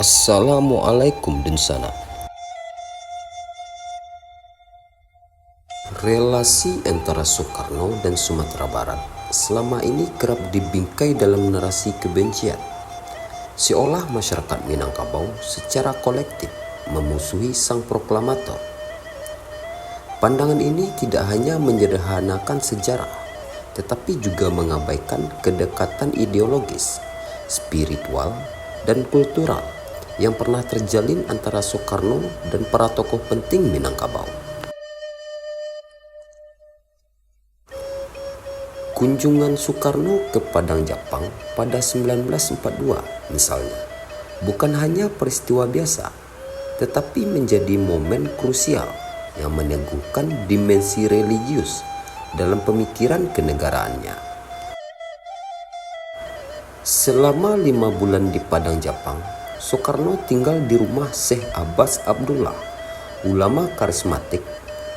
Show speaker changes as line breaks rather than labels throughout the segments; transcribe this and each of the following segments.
Assalamualaikum dan sana. Relasi antara Soekarno dan Sumatera Barat selama ini kerap dibingkai dalam narasi kebencian, seolah masyarakat Minangkabau secara kolektif memusuhi sang proklamator. Pandangan ini tidak hanya menyederhanakan sejarah, tetapi juga mengabaikan kedekatan ideologis, spiritual, dan kultural yang pernah terjalin antara Soekarno dan para tokoh penting Minangkabau. Kunjungan Soekarno ke Padang Japang pada 1942 misalnya, bukan hanya peristiwa biasa, tetapi menjadi momen krusial yang meneguhkan dimensi religius dalam pemikiran kenegaraannya. Selama 5 bulan di Padang Japang, Soekarno tinggal di rumah Syekh Abbas Abdullah, ulama karismatik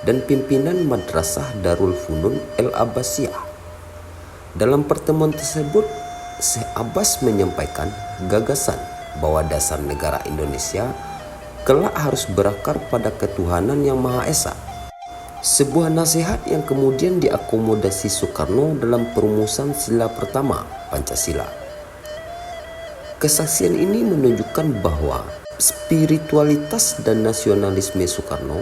dan pimpinan Madrasah Darul Funun El Abbasiyah. Dalam pertemuan tersebut, Syekh Abbas menyampaikan gagasan bahwa dasar negara Indonesia kelak harus berakar pada ketuhanan yang Maha Esa. Sebuah nasihat yang kemudian diakomodasi Soekarno dalam perumusan sila pertama Pancasila. Kesaksian ini menunjukkan bahwa spiritualitas dan nasionalisme Soekarno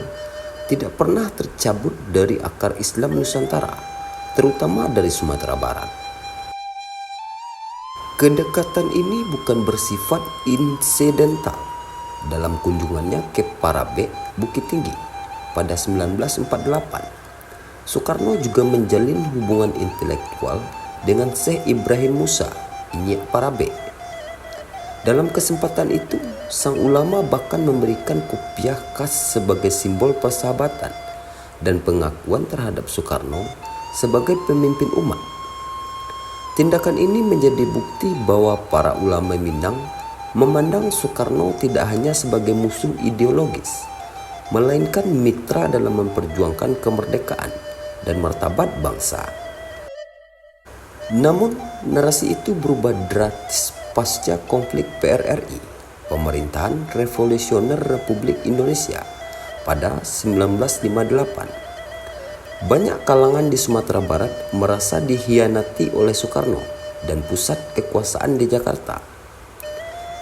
tidak pernah tercabut dari akar Islam Nusantara, terutama dari Sumatera Barat. Kedekatan ini bukan bersifat insidental. Dalam kunjungannya ke Parabe, Bukit Tinggi pada 1948, Soekarno juga menjalin hubungan intelektual dengan Syekh Ibrahim Musa, Inyek Parabe. Dalam kesempatan itu, sang ulama bahkan memberikan kopiah khas sebagai simbol persahabatan dan pengakuan terhadap Soekarno sebagai pemimpin umat. Tindakan ini menjadi bukti bahwa para ulama Minang memandang Soekarno tidak hanya sebagai musuh ideologis, melainkan mitra dalam memperjuangkan kemerdekaan dan martabat bangsa. Namun, narasi itu berubah drastis pasca konflik PRRI, Pemerintahan Revolusioner Republik Indonesia, pada 1958. Banyak kalangan di Sumatera Barat merasa dihianati oleh Soekarno dan pusat kekuasaan di Jakarta.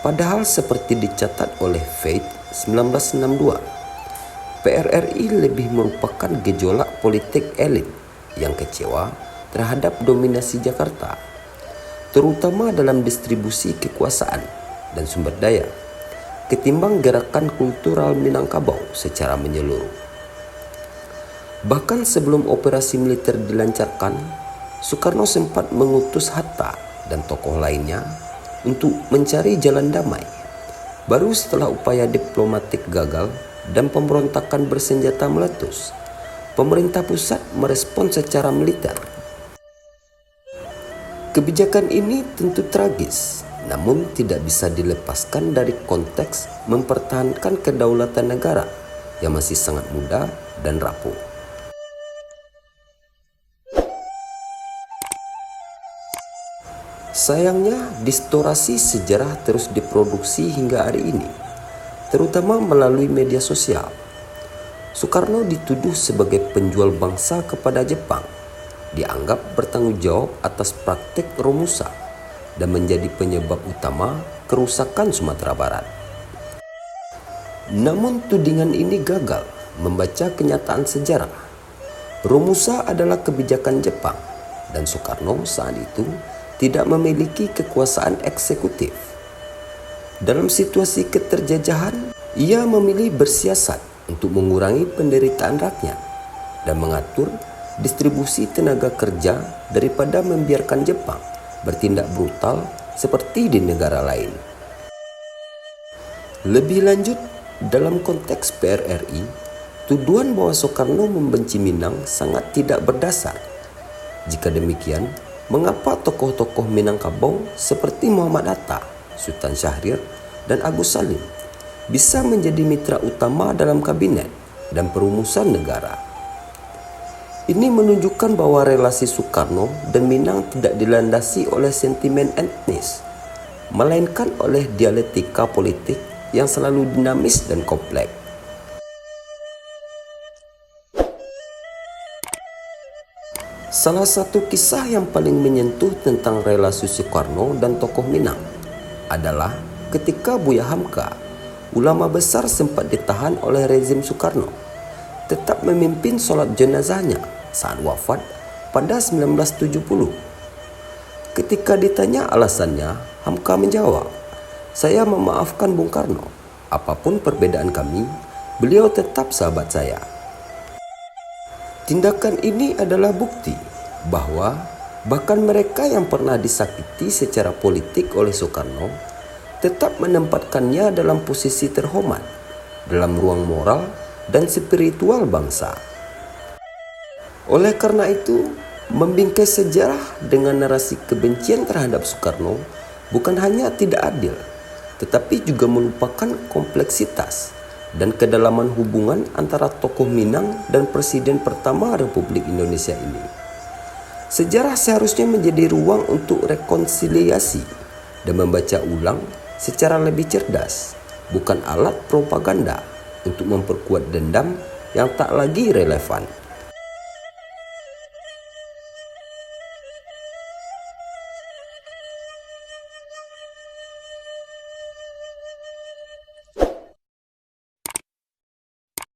Padahal seperti dicatat oleh Faith 1962, PRRI lebih merupakan gejolak politik elit yang kecewa terhadap dominasi Jakarta, terutama dalam distribusi kekuasaan dan sumber daya, ketimbang gerakan kultural Minangkabau secara menyeluruh. Bahkan sebelum operasi militer dilancarkan, Soekarno sempat mengutus Hatta dan tokoh lainnya untuk mencari jalan damai. Baru setelah upaya diplomatik gagal dan pemberontakan bersenjata meletus, pemerintah pusat merespons secara militer. Kebijakan ini tentu tragis, namun tidak bisa dilepaskan dari konteks mempertahankan kedaulatan negara yang masih sangat muda dan rapuh. Sayangnya, distorsi sejarah terus diproduksi hingga hari ini, terutama melalui media sosial. Soekarno dituduh sebagai penjual bangsa kepada Jepang, dianggap bertanggung jawab atas praktik Romusa dan menjadi penyebab utama kerusakan Sumatera Barat. Namun tudingan ini gagal membaca kenyataan sejarah. Romusa adalah kebijakan Jepang dan Soekarno saat itu tidak memiliki kekuasaan eksekutif. Dalam situasi keterjajahan, ia memilih bersiasat untuk mengurangi penderitaan rakyat dan mengatur distribusi tenaga kerja daripada membiarkan Jepang bertindak brutal seperti di negara lain. Lebih lanjut, dalam konteks PRRI, tuduhan bahwa Soekarno membenci Minang sangat tidak berdasar. Jika demikian, mengapa tokoh-tokoh Minangkabau seperti Muhammad Hatta, Sultan Syahrir, dan Agus Salim bisa menjadi mitra utama dalam kabinet dan perumusan negara? Ini menunjukkan bahwa relasi Soekarno dan Minang tidak dilandasi oleh sentimen etnis, melainkan oleh dialektika politik yang selalu dinamis dan kompleks. Salah satu kisah yang paling menyentuh tentang relasi Soekarno dan tokoh Minang adalah ketika Buya Hamka, ulama besar, sempat ditahan oleh rezim Soekarno, tetap memimpin sholat jenazahnya saat wafat pada 1970. Ketika ditanya alasannya, Hamka menjawab, "Saya memaafkan Bung Karno. Apapun perbedaan kami, beliau tetap sahabat saya." Tindakan ini adalah bukti bahwa bahkan mereka yang pernah disakiti secara politik oleh Soekarno tetap menempatkannya dalam posisi terhormat dalam ruang moral dan spiritual bangsa. Oleh karena itu, membingkai sejarah dengan narasi kebencian terhadap Soekarno bukan hanya tidak adil, tetapi juga melupakan kompleksitas dan kedalaman hubungan antara tokoh Minang dan Presiden pertama Republik Indonesia ini. Sejarah seharusnya menjadi ruang untuk rekonsiliasi dan membaca ulang secara lebih cerdas, bukan alat propaganda untuk memperkuat dendam yang tak lagi relevan.